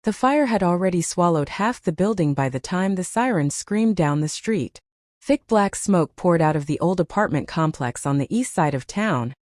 The fire had already swallowed half the building by the time the siren screamed down the street. Thick black smoke poured out of the old apartment complex on the east side of town,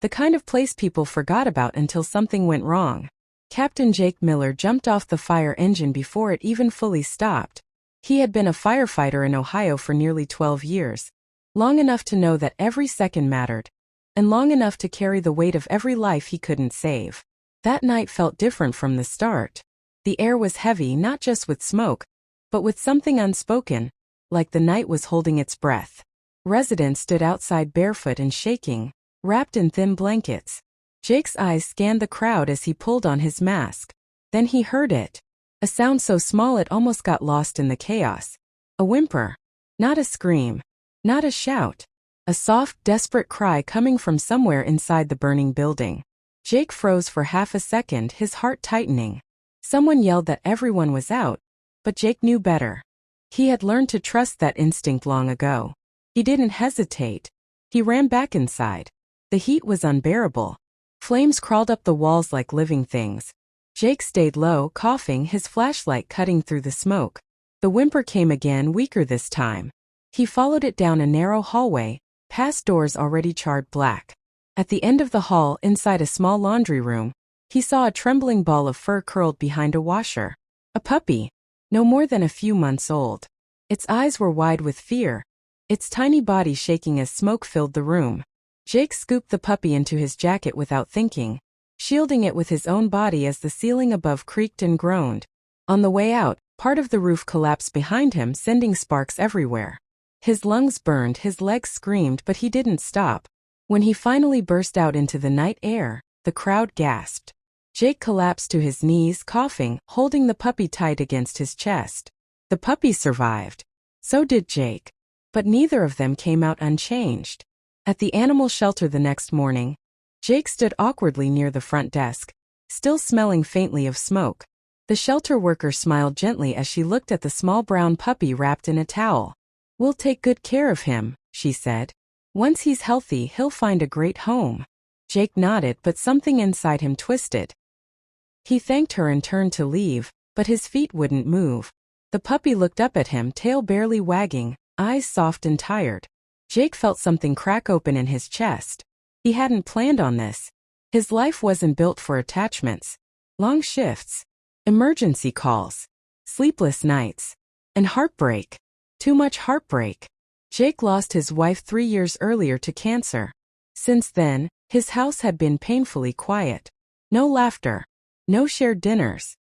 the kind of place people forgot about until something went wrong. Captain Jake Miller jumped off the fire engine before it even fully stopped. He had been a firefighter in Ohio for nearly 12 years, long enough to know that every second mattered, and long enough to carry the weight of every life he couldn't save. That night felt different from the start. The air was heavy not just with smoke, but with something unspoken, like the night was holding its breath. Residents stood outside barefoot and shaking, wrapped in thin blankets. Jake's eyes scanned the crowd as he pulled on his mask. Then he heard it. A sound so small it almost got lost in the chaos. A whimper. Not a scream. Not a shout. A soft, desperate cry coming from somewhere inside the burning building. Jake froze for half a second, his heart tightening. Someone yelled that everyone was out, but Jake knew better. He had learned to trust that instinct long ago. He didn't hesitate. He ran back inside. The heat was unbearable. Flames crawled up the walls like living things. Jake stayed low, coughing, his flashlight cutting through the smoke. The whimper came again, weaker this time. He followed it down a narrow hallway, past doors already charred black. At the end of the hall, inside a small laundry room, he saw a trembling ball of fur curled behind a washer. A puppy, no more than a few months old. Its eyes were wide with fear, its tiny body shaking as smoke filled the room. Jake scooped the puppy into his jacket without thinking, shielding it with his own body as the ceiling above creaked and groaned. On the way out, part of the roof collapsed behind him, sending sparks everywhere. His lungs burned, his legs screamed, but he didn't stop. When he finally burst out into the night air, the crowd gasped. Jake collapsed to his knees, coughing, holding the puppy tight against his chest. The puppy survived. So did Jake. But neither of them came out unchanged. At the animal shelter the next morning, Jake stood awkwardly near the front desk, still smelling faintly of smoke. The shelter worker smiled gently as she looked at the small brown puppy wrapped in a towel. "We'll take good care of him," she said. "Once he's healthy, he'll find a great home." Jake nodded, but something inside him twisted. He thanked her and turned to leave, but his feet wouldn't move. The puppy looked up at him, tail barely wagging, eyes soft and tired. Jake felt something crack open in his chest. He hadn't planned on this. His life wasn't built for attachments. Long shifts, emergency calls, sleepless nights, and heartbreak. Too much heartbreak. Jake lost his wife 3 years earlier to cancer. Since then, his house had been painfully quiet. No laughter. No shared dinners.